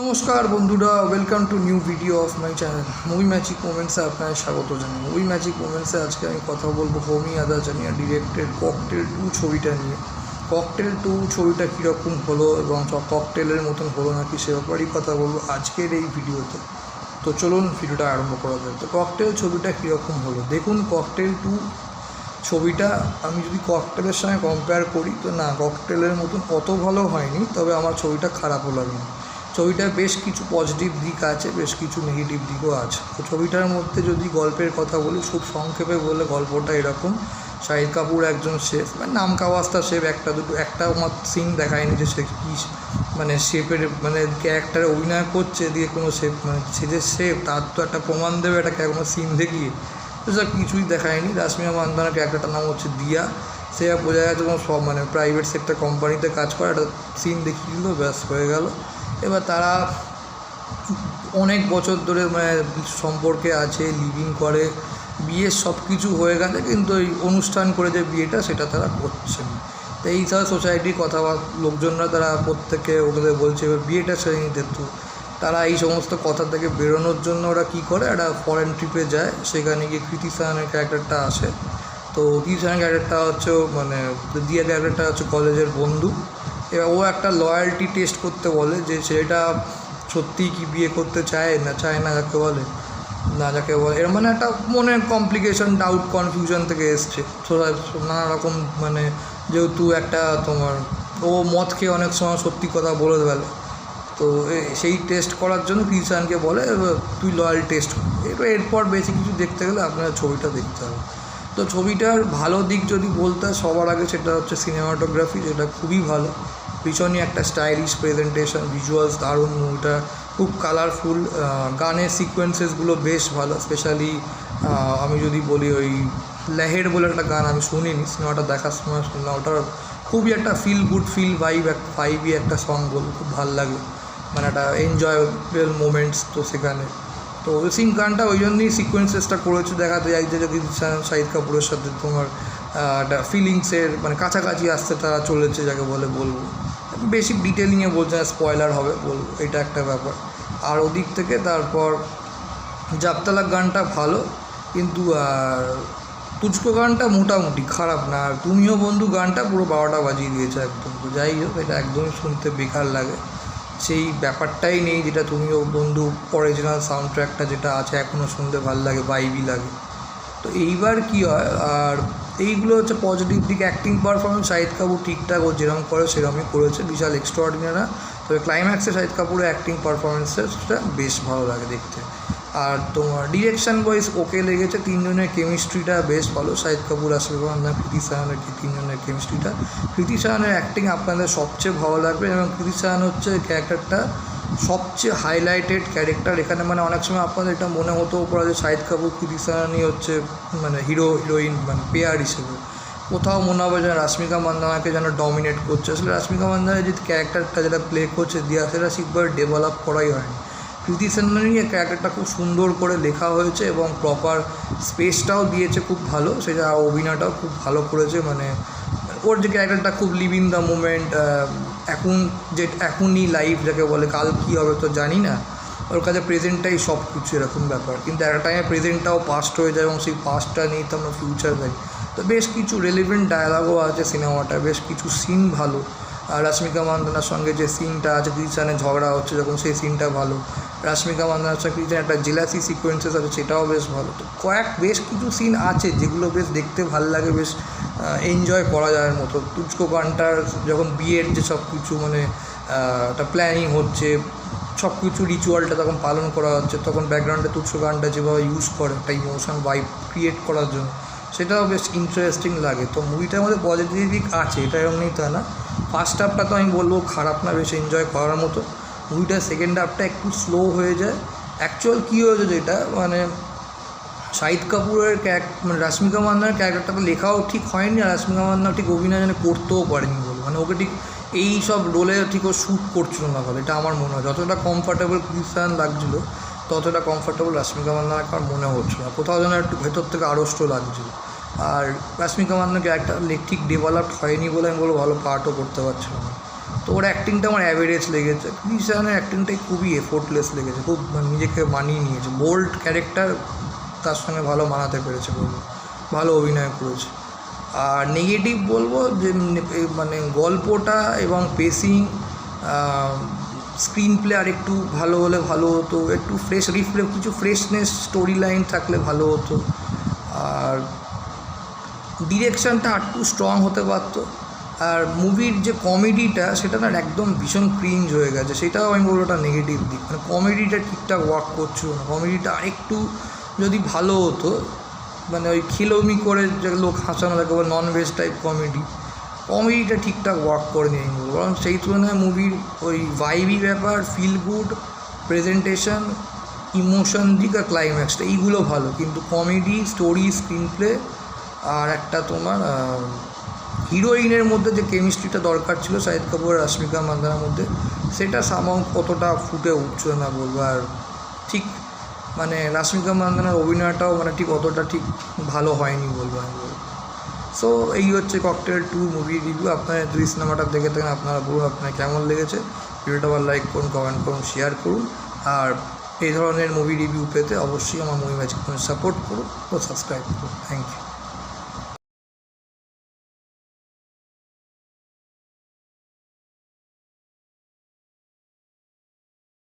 নমস্কার বন্ধুরা, welcome to new video of my channel movie magic মোমেন্টসে আপনাদের স্বাগত জানাই। মুভি ম্যাজিক মোমেন্টসে আজকে আমি কথা বলবো হোমি আদাজানিয়া ডিরেক্টেড ককটেল 2 ছবিটা নিয়ে। ককটেল 2 ছবিটা কীরকম হলো এবং ককটেলের মতন হলো নাকি সে ব্যাপারেই কথা বলবো আজকের এই ভিডিওতে। তো চলুন ভিডিওটা আরম্ভ করা যায়। তো ককটেল ছবিটা কীরকম হলো দেখুন। ককটেল 2 ছবিটা আমি যদি ককটেলের সঙ্গে কম্পেয়ার করি তো না, ককটেলের মতন অত ভালো হয়নি, তবে আমার ছবিটা খারাপও লাগেনি। ছবিটার বেশ কিছু পজিটিভ দিক আছে, বেশ কিছু নেগেটিভ দিকও আছে। তো ছবিটার মধ্যে যদি গল্পের কথা বলি, খুব সংক্ষেপে বললে গল্পটা এরকম। শাহিদ কাপুর একজন শেফ, মানে নাম কাওয়াস্তা শেফ, একটা আমার সিন দেখায়নি যে সে কী মানে শেফের মানে ক্যারেক্টারে অভিনয় করছে, দিয়ে কোনো শেফ মানে সে যে শেফ তার তো একটা প্রমাণ দেবে একটা কোনো সিন দেখিয়ে, তো সব কিছুই দেখায়নি। রাশ্মিকা মান্দানার ক্যারেক্টারটার নাম হচ্ছে দিয়া, সে বোঝা গেছে কোনো সব মানে প্রাইভেট সেক্টর কোম্পানিতে কাজ করে, একটা সিন দেখিয়ে দিল, ব্যাস হয়ে গেল। এবার তারা অনেক বছর ধরে মানে সম্পর্কে আছে, লিভিং করে, বিয়ের সব কিছু হয়ে গেছে, কিন্তু এই অনুষ্ঠান করে যে বিয়েটা সেটা তারা করছে না। তো এই সব সোসাইটির লোকজনরা তারা প্রত্যেকে ওদের বলছে এবার বিয়েটা সেরে নিতে। তো তারা এই সমস্ত কথা থেকে বেরোনোর জন্য ওরা কী করে, একটা ফরেন ট্রিপে যায়। সেখানে গিয়ে কৃতি সাহানের ক্যারেক্টারটা আসে। তো কৃতি সাহানের ক্যারেক্টারটা হচ্ছে মানে দিয়া ক্যারেক্টারটা হচ্ছে কলেজের বন্ধু। এবার ও একটা লয়্যালটি টেস্ট করতে বলে যে ছেলেটা সত্যিই কি বিয়ে করতে চায় না যাকে বলে এর মানে একটা মনের কমপ্লিকেশন, ডাউট, কনফিউশন থেকে এসছে নানা রকম। মানে যেহেতু একটা তোমার ও মদ খেয়ে অনেক সময় সত্যি কথা বলে ফেলে, তো সেই টেস্ট করার জন্য কৃষাণকে বলে তুই লয়াল টেস্ট কর। এরপর বেশি কিছু দেখতে গেলে আপনার ছবিটা দেখতে হবে। তো ছবিটার ভালো দিক যদি বলতে সবার আগে সেটা হচ্ছে সিনেমাটোগ্রাফি, যেটা খুবই ভালো, ভীষণই একটা স্টাইলিশ প্রেজেন্টেশন, ভিজুয়ালস দারুণ, মুভিটা খুব কালারফুল, গানের সিকোয়েন্সেসগুলো বেশ ভালো। স্পেশালি আমি যদি বলি ওই লেহের বলে একটা গান আমি শুনিনি, সিনেমাটা দেখার সময় শুনলাম, ওটার খুবই একটা ফিল গুড ফিল ভাইবই একটা সং বলে খুব ভালো লাগে, মানে একটা এনজয়েবল মোমেন্টস। তো সেখানে তো ওই গানটা ওই জন্যই সিকোয়েন্সেসটা করেছে, দেখাতে যাই যে যদি শাহিদ কাপুরের সাথে তোমার একটা ফিলিংসের মানে কাছাকাছি আসতে তারা চলেছে, যাকে বলবো বেশি ডিটেলিংয়ে বলছে না, স্পয়লার হবে বলবো, এটা একটা ব্যাপার। আর ওদিক থেকে তারপর জাবতালাক গানটা ভালো, কিন্তু তুজকো গানটা মোটামুটি খারাপ না। আর তুমিও বন্ধু গানটা পুরো 12টা বাজিয়ে দিয়েছে একদম। তো যাই হোক, এটা একদমই শুনতে বেকার লাগে, সেই ব্যাপারটাই নেই যেটা তুমিও বন্ধু অরিজিনাল সাউন্ড ট্র্যাকটা যেটা আছে এখনও শুনতে ভালো লাগে, ভাইবই লাগে। তো এইবার কী হয়, আর এইগুলো হচ্ছে পজিটিভ দিক। অ্যাক্টিং পারফরমেন্স শাহিদ কাপুর ঠিকঠাক ও যেরকম করে সেরকমই করেছে, বিশাল এক্সট্রাঅর্ডিনারি না, তবে ক্লাইম্যাক্সে শাহিদ কাপুরের অ্যাক্টিং পারফরমেন্সটা বেশ ভালো লাগে দেখতে। আর তোমার ডিরেকশান ওয়াইজ ওকে লেগেছে, তিনজনের কেমিস্ট্রিটা বেশ ভালো, শাহিদ কাপুর, রাশ্মিকা মান্দানা, কৃতি সাহানের তিনজনের কেমিস্ট্রিটা। কৃতি সাহানের অ্যাক্টিং আপনাদের সবচেয়ে ভালো লাগবে, এবং কৃতি সাহান হচ্ছে ক্যারেক্টারটা সবচেয়ে হাইলাইটেড ক্যারেক্টার এখানে। মানে অনেক সময় আপনাদের এটা মনে হতেও পারে যে শাহিদ কাপুর কৃতি সাহানই হচ্ছে মানে হিরোইন মানে পেয়ার হিসেবে, কোথাও মনে হবে যেন রাশ্মিকা মান্দানাকে যেন ডমিনেট করছে। আসলে রাশ্মিকা মান্দানার যে ক্যারেক্টারটা যেটা প্লে করছে দিয়া, সেটা ঠিকভাবে ডেভেলপ করাই হয়নি। কৃতি সাহানেরই ক্যারেক্টারটা খুব সুন্দর করে লেখা হয়েছে এবং প্রপার স্পেসটাও দিয়েছে খুব ভালো, সেটা অভিনয়টাও খুব ভালো করেছে। মানে ওর যে ক্যারেক্টারটা খুব লিভ ইন দ্য মোমেন্ট, এখনই লাইফ যাকে বলে, কাল কী হবে তো জানি না, ওর কাছে প্রেজেন্টটাই সব কিছু এরকম ব্যাপার। কিন্তু একটা টাইমে প্রেজেন্টটাও পাস্ট হয়ে যায় এবং সেই পাস্টটা নিয়ে তো আমরা ফিউচার দেখি। তো বেশ কিছু রেলিভেন্ট ডায়ালগও আছে সিনেমাটা, বেশ কিছু সিন ভালো। আর রাশ্মিকা মান্দানার সঙ্গে যে সিনটা আছে, কৃষানে ঝগড়া হচ্ছে যখন, সেই সিনটা ভালো। রাশ্মিকা মান্দানার সঙ্গে কৃষানে একটা জেলাসি সিকোয়েন্সেস আছে, সেটাও বেশ ভালো। তো বেশ কিছু সিন আছে যেগুলো বেশ দেখতে ভালো লাগে, বেশ এনজয় করা যাওয়ার মতো। তুজকো গানটার যখন বিয়ের যে সব কিছু মানে একটা প্ল্যানিং হচ্ছে, সব কিছু রিচুয়ালটা তখন পালন করা হচ্ছে, তখন ব্যাকগ্রাউন্ডে তুজকো গানটা যেভাবে ইউজ করে একটা ইমোশন ভাইব ক্রিয়েট করার জন্য, সেটাও বেশ ইন্টারেস্টিং লাগে। তো মুভিটার মধ্যে পজিটিভ দিক আছে, এটা এমনি তা না। ফার্স্ট হাফটা তো আমি বলবো খারাপ না, বেশ এনজয় করার মতো। মুভিটার সেকেন্ড হাফটা একটু স্লো হয়ে যায়। অ্যাকচুয়াল কী হয়েছে যেটা মানে শাহিদ কাপুরের মানে রাশ্মিকা মান্দানার ক্যারেক্টারটা লেখাও ঠিক হয়নি, আর রাশ্মিকা মান্দানা ঠিক অভিনয় যেন করতেও পারেনি বলে, মানে ওকে ঠিক এই সব রোলে ঠিক ও শ্যুট করছিল না বলে, এটা আমার মনে হয়। যতটা কমফর্টেবল কৃষাণ লাগছিলো ততটা কমফর্টেবল রাশ্মিকা মান্দানাকে আমার মনে হচ্ছিল না, কোথাও যেন একটু ভেতর থেকে আড়ষ্ট লাগছিলো। আর রাশ্মিকা মান্দানার ক্যারেক্টার ঠিক ডেভেলপড হয়নি বলে আমি বলবো ভালো পার্টও করতে পারছিল না। তো ওর অ্যাক্টিংটা আমার অ্যাভারেজ লেগেছে। কৃষানের অ্যাক্টিংটাই খুবই এফোর্টলেস লেগেছে, খুব নিজেকে মানিয়ে নিয়েছে, বোল্ড ক্যারেক্টার তার সঙ্গে ভালো মানাতে পেরেছে, বলবো ভালো অভিনয় করেছে। আর নেগেটিভ বলবো যে মানে গল্পটা এবং পেসিং, স্ক্রিন প্লে আর একটু ভালো হলে ভালো হতো, একটু কিছু ফ্রেশনেস স্টোরি লাইন থাকলে ভালো হতো। আর ডিরেকশানটা একটু স্ট্রং হতে পারতো। আর মুভির যে কমেডিটা সেটা না একদম ভীষণ ক্রিঞ্জ হয়ে গেছে, সেটাও আমি বলবো ওটা নেগেটিভ দিক। মানে কমেডিটা ঠিকঠাক ওয়ার্ক করছিল না, কমেডিটা আরেকটু যদি ভালো হতো, মানে ওই খিলমি করে যে লোক হাসানো থাকে বা নন ভেজ টাইপ কমেডিটা ঠিকঠাক ওয়ার্ক করেনি আমি বলবো। কারণ সেই তুলনায় মুভির ওই ভাইবি ব্যাপার, ফিল গুড, প্রেজেন্টেশন, ইমোশন দিক আর ক্লাইম্যাক্সটা এইগুলো ভালো, কিন্তু কমেডি, স্টোরি, স্ক্রিন প্লে আর একটা তোমার হিরোইনের মধ্যে যে কেমিস্ট্রিটা দরকার ছিল শাহিদ কাপুর আর রাশ্মিকা মান্দানার মধ্যে, সেটা সামাও কতটা ফুটে উঠছিল না বলবো। আর ঠিক মানে রাশ্মিকা মান্দানার অভিনয়টাও মানে ঠিক অতটা ঠিক ভালো হয়নি বলবো আমি বলবো। সো এই হচ্ছে ককটেল 2 মুভি রিভিউ। আপনারা যদি সিনেমাটা দেখে থাকেন আপনারা বলুন আপনার কেমন লেগেছে। ভিডিওটা আবার লাইক করুন, কমেন্ট করুন, শেয়ার করুন। আর এই ধরনের মুভি রিভিউ পেতে অবশ্যই আমার মুভি ম্যাজিক সাপোর্ট করুন ও সাবস্ক্রাইব করুন। Thank you.